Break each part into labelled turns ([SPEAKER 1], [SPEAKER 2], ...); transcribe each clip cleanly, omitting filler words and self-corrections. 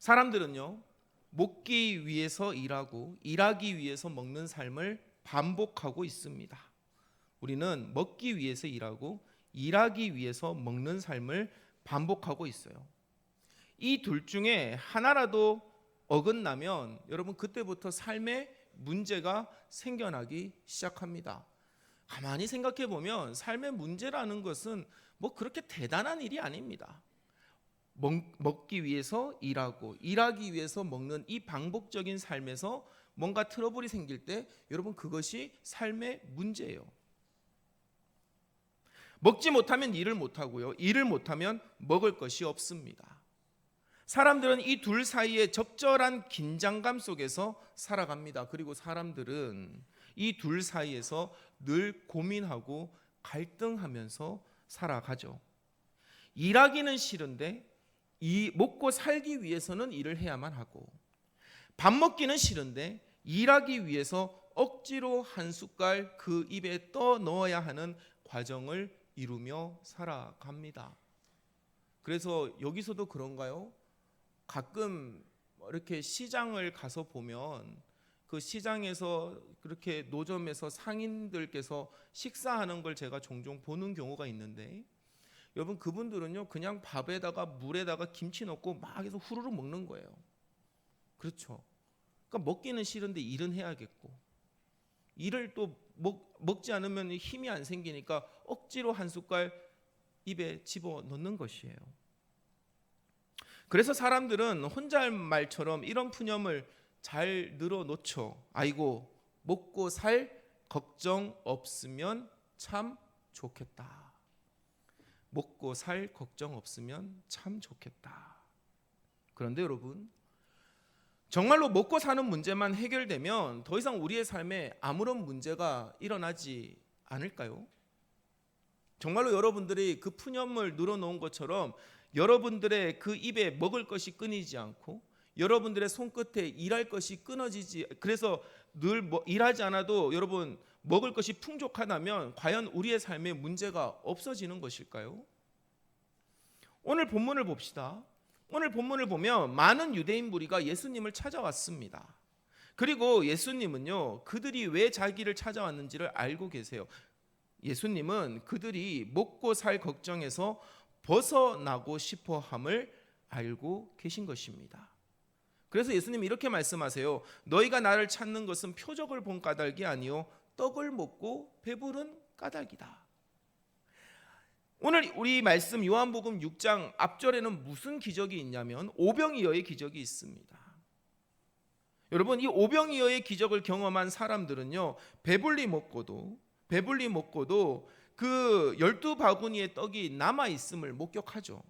[SPEAKER 1] 사람들은요, 먹기 위해서 일하고 일하기 위해서 먹는 삶을 반복하고 있습니다. 우리는 먹기 위해서 일하고 일하기 위해서 먹는 삶을 반복하고 있어요. 이 둘 중에 하나라도 어긋나면 여러분 그때부터 삶에 문제가 생겨나기 시작합니다. 가만히 생각해 보면 삶의 문제라는 것은 뭐 그렇게 대단한 일이 아닙니다. 먹기 위해서 일하고 일하기 위해서 먹는 이 반복적인 삶에서 뭔가 트러블이 생길 때 여러분 그것이 삶의 문제예요. 먹지 못하면 일을 못하고요, 일을 못하면 먹을 것이 없습니다. 사람들은 이 둘 사이에 적절한 긴장감 속에서 살아갑니다. 그리고 사람들은 이 둘 사이에서 늘 고민하고 갈등하면서 살아가죠. 일하기는 싫은데 이 먹고 살기 위해서는 일을 해야만 하고, 밥 먹기는 싫은데 일하기 위해서 억지로 한 숟갈 그 입에 떠 넣어야 하는 과정을 이루며 살아갑니다. 그래서 여기서도 그런가요? 가끔 이렇게 시장을 가서 보면 그 시장에서 그렇게 노점에서 상인들께서 식사하는 걸 제가 종종 보는 경우가 있는데, 여러분 그분들은요 그냥 밥에다가 물에다가 김치 넣고 막 해서 후루룩 먹는 거예요. 그렇죠. 그러니까 먹기는 싫은데 일은 해야겠고, 일을 또 먹지 않으면 힘이 안 생기니까 억지로 한 숟갈 입에 집어 넣는 것이에요. 그래서 사람들은 혼잣말처럼 이런 푸념을 잘 늘어놓죠. 아이고, 먹고 살 걱정 없으면 참 좋겠다. 먹고 살 걱정 없으면 참 좋겠다. 그런데 여러분, 정말로 먹고 사는 문제만 해결되면 더 이상 우리의 삶에 아무런 문제가 일어나지 않을까요? 정말로 여러분들이 그 푸념을 늘어놓은 것처럼 여러분들의 그 입에 먹을 것이 끊이지 않고 여러분들의 손끝에 일할 것이 끊어지지, 그래서 늘 일하지 않아도 여러분 먹을 것이 풍족하다면 과연 우리의 삶에 문제가 없어지는 것일까요? 오늘 본문을 봅시다. 오늘 본문을 보면 많은 유대인 무리가 예수님을 찾아왔습니다. 그리고 예수님은요 그들이 왜 자기를 찾아왔는지를 알고 계세요. 예수님은 그들이 먹고 살 걱정에서 벗어나고 싶어 함을 알고 계신 것입니다. 그래서 예수님이 이렇게 말씀하세요. 너희가 나를 찾는 것은 표적을 본 까닭이 아니요 떡을 먹고 배부른 까닭이다. 오늘 우리 말씀 요한복음 6장 앞절에는 무슨 기적이 있냐면 오병이어의 기적이 있습니다. 여러분, 이 오병이어의 기적을 경험한 사람들은요 배불리 먹고도 그 12바구니의 떡이 남아있음을 목격하죠.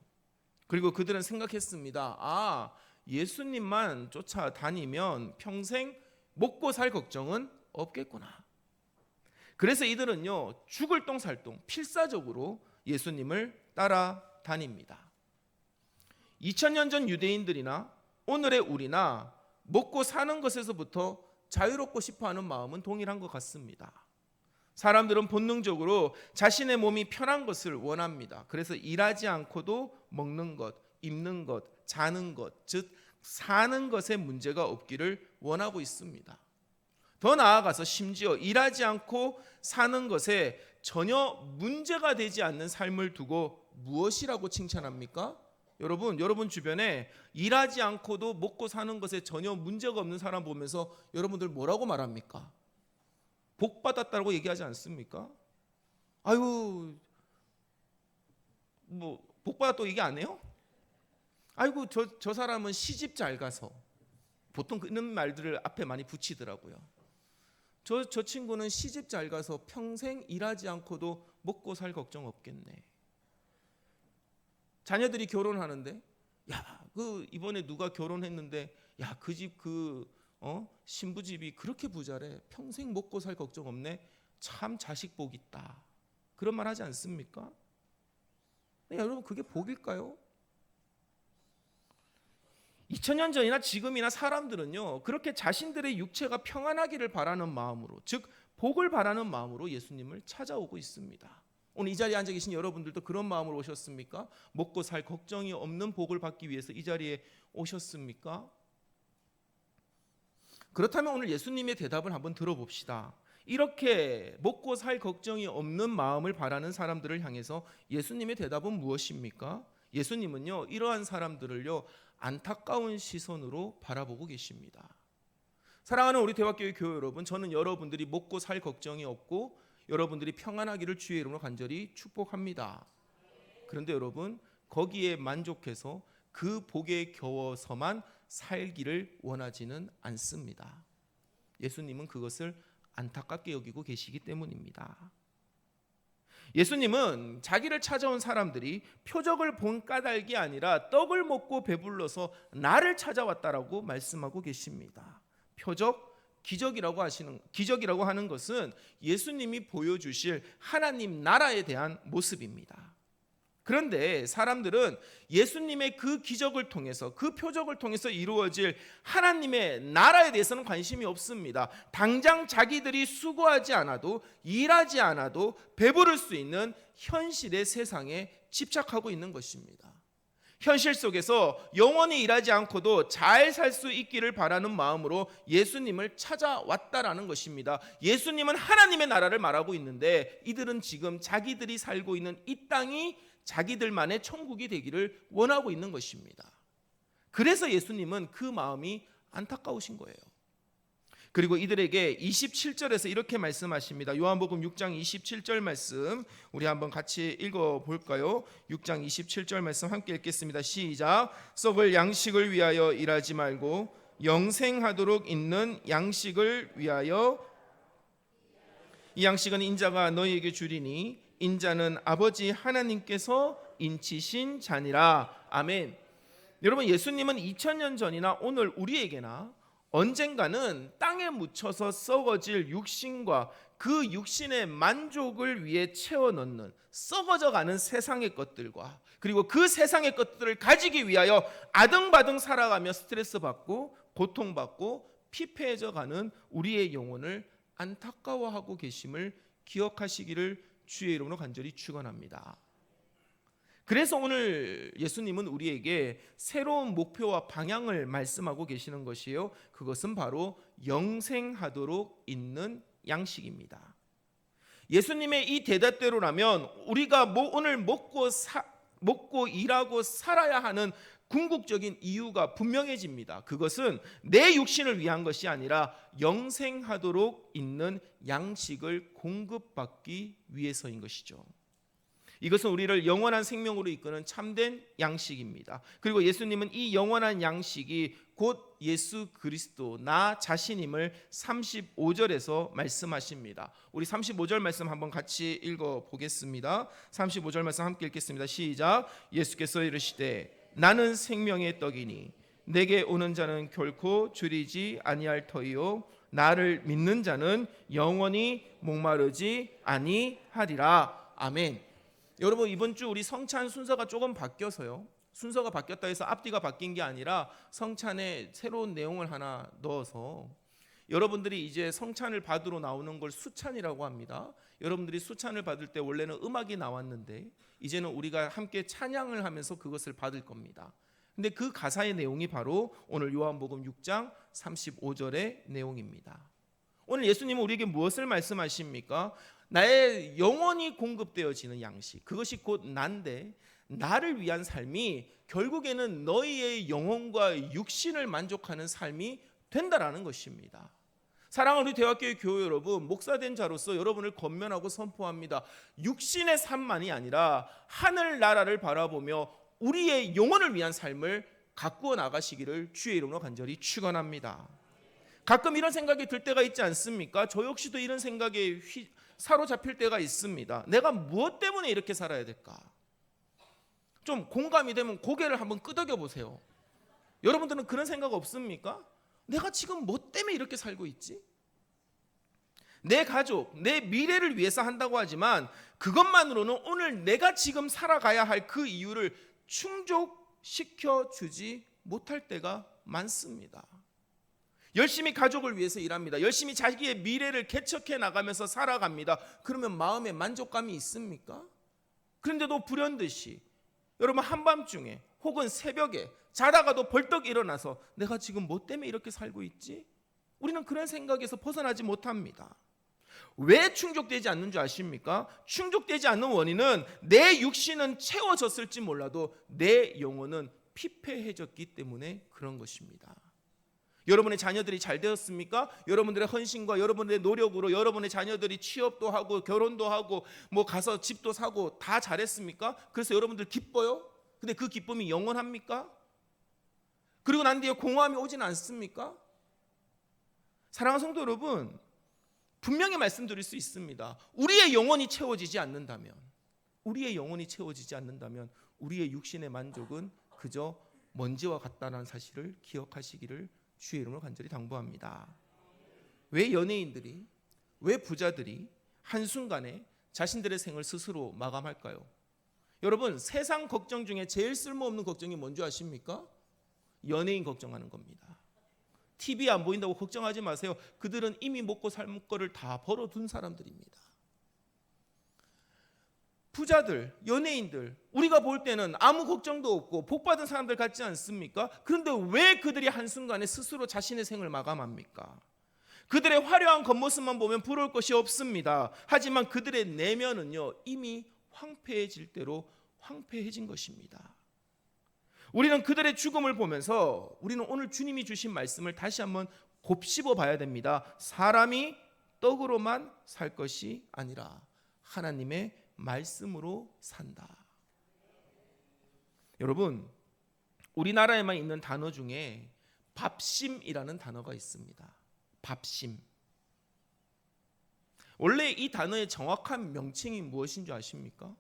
[SPEAKER 1] 그리고 그들은 생각했습니다. 아, 예수님만 쫓아다니면 평생 먹고 살 걱정은 없겠구나. 그래서 이들은요 죽을 똥 살 똥 필사적으로 예수님을 따라다닙니다. 2000년 전 유대인들이나 오늘의 우리나 먹고 사는 것에서부터 자유롭고 싶어하는 마음은 동일한 것 같습니다. 사람들은 본능적으로 자신의 몸이 편한 것을 원합니다. 그래서 일하지 않고도 먹는 것, 입는 것, 자는 것, 즉 사는 것에 문제가 없기를 원하고 있습니다. 더 나아가서 심지어 일하지 않고 사는 것에 전혀 문제가 되지 않는 삶을 두고 무엇이라고 칭찬합니까? 여러분 주변에 일하지 않고도 먹고 사는 것에 전혀 문제가 없는 사람 보면서 여러분들 뭐라고 말합니까? 복 받았다고 얘기하지 않습니까? 아유, 뭐 복 받았다고 얘기 안 해요? 아이고 저 사람은 시집 잘 가서, 보통 그런 말들을 앞에 많이 붙이더라고요. 저 친구는 시집 잘 가서 평생 일하지 않고도 먹고 살 걱정 없겠네. 자녀들이 결혼하는데, 야, 그 이번에 누가 결혼했는데, 야, 그 집 신부집이 그렇게 부자래. 평생 먹고 살 걱정 없네. 참 자식 복 있다. 그런 말 하지 않습니까? 여러분 그게 복일까요? 2000년 전이나 지금이나 사람들은요 그렇게 자신들의 육체가 평안하기를 바라는 마음으로, 즉 복을 바라는 마음으로 예수님을 찾아오고 있습니다. 오늘 이 자리에 앉아 계신 여러분들도 그런 마음으로 오셨습니까? 먹고 살 걱정이 없는 복을 받기 위해서 이 자리에 오셨습니까? 그렇다면 오늘 예수님의 대답을 한번 들어봅시다. 이렇게 먹고 살 걱정이 없는 마음을 바라는 사람들을 향해서 예수님의 대답은 무엇입니까? 예수님은요, 이러한 사람들을요, 안타까운 시선으로 바라보고 계십니다. 사랑하는 우리 대화교회 교회 여러분, 저는 여러분들이 먹고 살 걱정이 없고 여러분들이 평안하기를 주의 이름으로 간절히 축복합니다. 그런데 여러분, 거기에 만족해서 그 복에 겨워서만 살기를 원하지는 않습니다. 예수님은 그것을 안타깝게 여기고 계시기 때문입니다. 예수님은 자기를 찾아온 사람들이 표적을 본 까닭이 아니라 떡을 먹고 배불러서 나를 찾아왔다라고 말씀하고 계십니다. 표적, 기적이라고 하는 것은 예수님이 보여주실 하나님 나라에 대한 모습입니다. 그런데 사람들은 예수님의 그 기적을 통해서, 그 표적을 통해서 이루어질 하나님의 나라에 대해서는 관심이 없습니다. 당장 자기들이 수고하지 않아도, 일하지 않아도 배부를 수 있는 현실의 세상에 집착하고 있는 것입니다. 현실 속에서 영원히 일하지 않고도 잘 살 수 있기를 바라는 마음으로 예수님을 찾아왔다라는 것입니다. 예수님은 하나님의 나라를 말하고 있는데 이들은 지금 자기들이 살고 있는 이 땅이 자기들만의 천국이 되기를 원하고 있는 것입니다. 그래서 예수님은 그 마음이 안타까우신 거예요. 그리고 이들에게 27절에서 이렇게 말씀하십니다. 요한복음 6장 27절 말씀 우리 한번 같이 읽어볼까요? 6장 27절 말씀 함께 읽겠습니다. 시작. 썩을 양식을 위하여 일하지 말고 영생하도록 있는 양식을 위하여, 이 양식은 인자가 너희에게 주리니 인자는 아버지 하나님께서 인치신 자니라. 아멘. 여러분, 예수님은 2000년 전이나 오늘 우리에게나 언젠가는 땅에 묻혀서 썩어질 육신과 그 육신의 만족을 위해 채워 넣는 썩어져가는 세상의 것들과, 그리고 그 세상의 것들을 가지기 위하여 아등바등 살아가며 스트레스 받고 고통받고 피폐해져가는 우리의 영혼을 안타까워하고 계심을 기억하시기를 주의 이름으로 간절히 축원합니다. 그래서 오늘 예수님은 우리에게 새로운 목표와 방향을 말씀하고 계시는 것이에요. 그것은 바로 영생하도록 있는 양식입니다. 예수님의 이 대답대로라면 우리가 오늘 먹고 일하고 살아야 하는 궁극적인 이유가 분명해집니다. 그것은 내 육신을 위한 것이 아니라 영생하도록 있는 양식을 공급받기 위해서인 것이죠. 이것은 우리를 영원한 생명으로 이끄는 참된 양식입니다. 그리고 예수님은 이 영원한 양식이 곧 예수 그리스도 나 자신임을 35절에서 말씀하십니다. 우리 35절 말씀 한번 같이 읽어보겠습니다. 35절 말씀 함께 읽겠습니다. 시작. 예수께서 이르시되 나는 생명의 떡이니 내게 오는 자는 결코 줄이지 아니할 터이요 나를 믿는 자는 영원히 목마르지 아니하리라. 아멘. 여러분, 이번 주 우리 성찬 순서가 조금 바뀌어서요. 순서가 바뀌었다 해서 앞뒤가 바뀐 게 아니라 성찬에 새로운 내용을 하나 넣어서 여러분들이 이제 성찬을 받으러 나오는 걸 수찬이라고 합니다. 여러분들이 수찬을 받을 때 원래는 음악이 나왔는데 이제는 우리가 함께 찬양을 하면서 그것을 받을 겁니다. 근데 그 가사의 내용이 바로 오늘 요한복음 6장 35절의 내용입니다. 오늘 예수님은 우리에게 무엇을 말씀하십니까? 나의 영원히 공급되어지는 양식, 그것이 곧 난데 나를 위한 삶이 결국에는 너희의 영혼과 육신을 만족하는 삶이 된다라는 것입니다. 사랑하는 우리 대화교회 교회 여러분, 목사된 자로서 여러분을 권면하고 선포합니다. 육신의 삶만이 아니라 하늘 나라를 바라보며 우리의 영혼을 위한 삶을 가꾸어 나가시기를 주의 이름으로 간절히 축원합니다. 가끔 이런 생각이 들 때가 있지 않습니까? 저 역시도 이런 생각에 사로잡힐 때가 있습니다. 내가 무엇 때문에 이렇게 살아야 될까? 좀 공감이 되면 고개를 한번 끄덕여 보세요. 여러분들은 그런 생각 없습니까? 내가 지금 뭐 때문에 이렇게 살고 있지? 내 가족, 내 미래를 위해서 한다고 하지만 그것만으로는 오늘 내가 지금 살아가야 할 그 이유를 충족시켜 주지 못할 때가 많습니다. 열심히 가족을 위해서 일합니다. 열심히 자기의 미래를 개척해 나가면서 살아갑니다. 그러면 마음에 만족감이 있습니까? 그런데도 불현듯이 여러분 한밤중에 혹은 새벽에 자다가도 벌떡 일어나서 내가 지금 뭐 때문에 이렇게 살고 있지? 우리는 그런 생각에서 벗어나지 못합니다. 왜 충족되지 않는 줄 아십니까? 충족되지 않는 원인은 내 육신은 채워졌을지 몰라도 내 영혼은 피폐해졌기 때문에 그런 것입니다. 여러분의 자녀들이 잘 되었습니까? 여러분들의 헌신과 여러분의 노력으로 여러분의 자녀들이 취업도 하고 결혼도 하고 뭐 가서 집도 사고 다 잘했습니까? 그래서 여러분들 기뻐요? 근데 그 기쁨이 영원합니까? 그리고 난 뒤에 공허함이 오진 않습니까? 사랑하는 성도 여러분, 분명히 말씀드릴 수 있습니다. 우리의 영혼이 채워지지 않는다면 우리의 육신의 만족은 그저 먼지와 같다는 사실을 기억하시기를 주의 이름으로 간절히 당부합니다. 왜 연예인들이, 왜 부자들이 한순간에 자신들의 생을 스스로 마감할까요? 여러분, 세상 걱정 중에 제일 쓸모없는 걱정이 뭔지 아십니까? 연예인 걱정하는 겁니다. TV 안 보인다고 걱정하지 마세요. 그들은 이미 먹고 살 거를 다 벌어둔 사람들입니다. 부자들, 연예인들, 우리가 볼 때는 아무 걱정도 없고 복받은 사람들 같지 않습니까? 그런데 왜 그들이 한순간에 스스로 자신의 생을 마감합니까? 그들의 화려한 겉모습만 보면 부러울 것이 없습니다. 하지만 그들의 내면은요, 이미 황폐해질 대로 황폐해진 것입니다. 우리는 그들의 죽음을 보면서 우리는 오늘 주님이 주신 말씀을 다시 한번 곱씹어 봐야 됩니다. 사람이 떡으로만 살 것이 아니라 하나님의 말씀으로 산다. 여러분, 우리나라에만 있는 단어 중에 밥심이라는 단어가 있습니다. 밥심. 원래 이 단어의 정확한 명칭이 무엇인 줄 아십니까?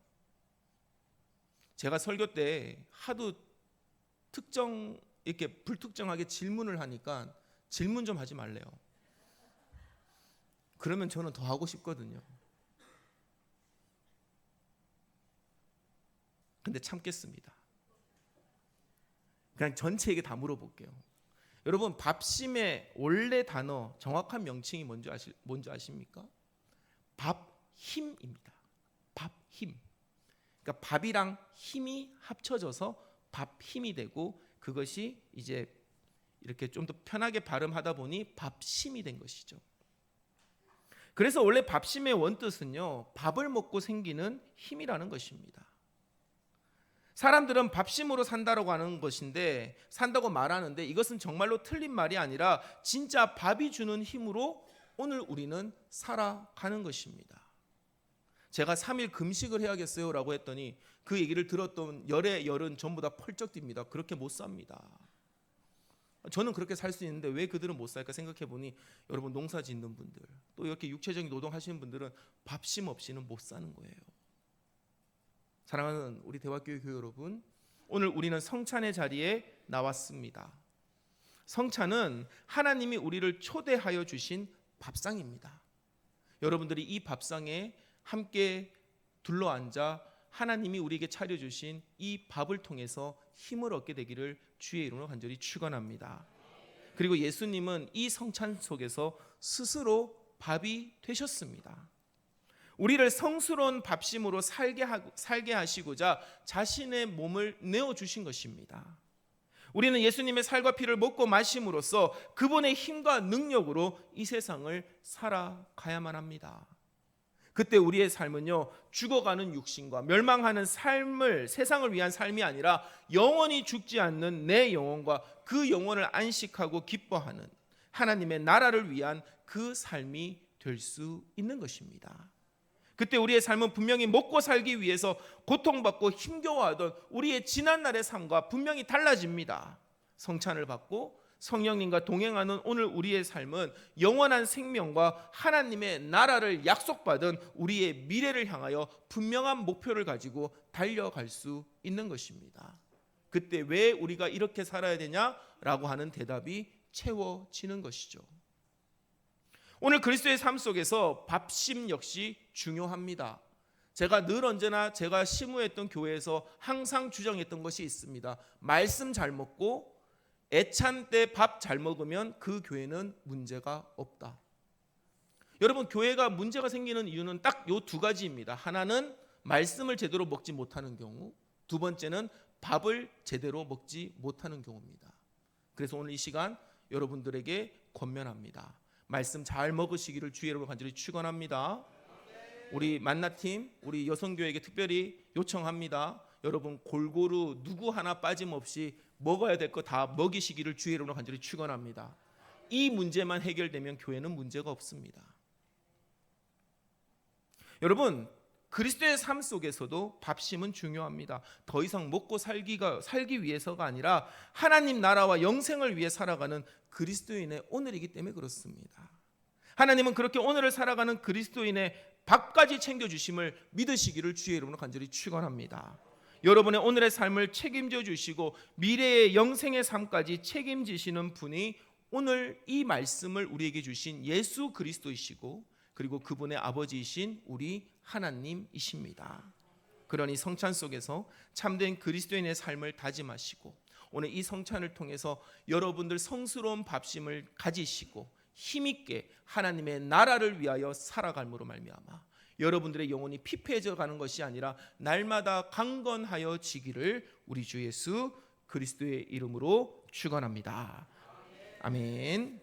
[SPEAKER 1] 제가 설교 때 하도 이렇게 불특정하게 질문을 하니까 질문 좀 하지 말래요. 그러면 저는 더 하고 싶거든요. 근데 참겠습니다. 그냥 전체에게 다 물어볼게요. 여러분, 밥심의 원래 단어 정확한 명칭이 뭔지 아십니까? 밥힘입니다. 밥힘. 그러니까 밥이랑 힘이 합쳐져서 밥힘이 되고 그것이 이제 이렇게 좀 더 편하게 발음하다 보니 밥심이 된 것이죠. 그래서 원래 밥심의 원뜻은요, 밥을 먹고 생기는 힘이라는 것입니다. 사람들은 밥심으로 산다고 하는 것인데, 산다고 말하는데 이것은 정말로 틀린 말이 아니라 진짜 밥이 주는 힘으로 오늘 우리는 살아가는 것입니다. 제가 3일 금식을 해야겠어요 라고 했더니 그 얘기를 들었던 열은 전부 다 펄쩍 뜁니다. 그렇게 못 삽니다. 저는 그렇게 살 수 있는데 왜 그들은 못 살까 생각해 보니, 여러분 농사 짓는 분들, 또 이렇게 육체적인 노동하시는 분들은 밥심 없이는 못 사는 거예요. 사랑하는 우리 대화교회 교회 여러분, 오늘 우리는 성찬의 자리에 나왔습니다. 성찬은 하나님이 우리를 초대하여 주신 밥상입니다. 여러분들이 이 밥상에 함께 둘러앉아 하나님이 우리에게 차려주신 이 밥을 통해서 힘을 얻게 되기를 주의 이름으로 간절히 축원합니다. 그리고 예수님은 이 성찬 속에서 스스로 밥이 되셨습니다. 우리를 성스러운 밥심으로 살게 하시고자 자신의 몸을 내어주신 것입니다. 우리는 예수님의 살과 피를 먹고 마심으로써 그분의 힘과 능력으로 이 세상을 살아가야만 합니다. 그때 우리의 삶은요, 죽어가는 육신과 멸망하는 삶을, 세상을 위한 삶이 아니라 영원히 죽지 않는 내 영혼과 그 영혼을 안식하고 기뻐하는 하나님의 나라를 위한 그 삶이 될 수 있는 것입니다. 그때 우리의 삶은 분명히 먹고 살기 위해서 고통받고 힘겨워하던 우리의 지난날의 삶과 분명히 달라집니다. 성찬을 받고 성령님과 동행하는 오늘 우리의 삶은 영원한 생명과 하나님의 나라를 약속받은 우리의 미래를 향하여 분명한 목표를 가지고 달려갈 수 있는 것입니다. 그때 왜 우리가 이렇게 살아야 되냐라고 하는 대답이 채워지는 것이죠. 오늘 그리스도의 삶 속에서 밥심 역시 중요합니다. 제가 늘 언제나 제가 시무했던 교회에서 항상 주장했던 것이 있습니다. 말씀 잘 먹고 애찬 때 밥 잘 먹으면 그 교회는 문제가 없다. 여러분, 교회가 문제가 생기는 이유는 딱 요 두 가지입니다. 하나는 말씀을 제대로 먹지 못하는 경우, 두 번째는 밥을 제대로 먹지 못하는 경우입니다. 그래서 오늘 이 시간 여러분들에게 권면합니다. 말씀 잘 먹으시기를 주의 이름으로 간절히 축원합니다. 우리 만나팀, 우리 여성교회에게 특별히 요청합니다. 여러분, 골고루 누구 하나 빠짐없이 먹어야 될 거 다 먹이시기를 주의 이름으로 간절히 축원합니다. 이 문제만 해결되면 교회는 문제가 없습니다. 여러분, 그리스도의 삶 속에서도 밥심은 중요합니다. 더 이상 먹고 살기 위해서가 아니라 하나님 나라와 영생을 위해 살아가는 그리스도인의 오늘이기 때문에 그렇습니다. 하나님은 그렇게 오늘을 살아가는 그리스도인의 밥까지 챙겨주심을 믿으시기를 주의 이름으로 간절히 축원합니다. 여러분의 오늘의 삶을 책임져 주시고 미래의 영생의 삶까지 책임지시는 분이 오늘 이 말씀을 우리에게 주신 예수 그리스도이시고, 그리고 그분의 아버지이신 우리 하나님이십니다. 그러니 성찬 속에서 참된 그리스도인의 삶을 다짐하시고 오늘 이 성찬을 통해서 여러분들 성스러운 밥심을 가지시고 힘있게 하나님의 나라를 위하여 살아갈므로 말미암아 여러분들의 영혼이 피폐해져 가는 것이 아니라 날마다 강건하여 지기를 우리 주 예수 그리스도의 이름으로 축원합니다. 아멘.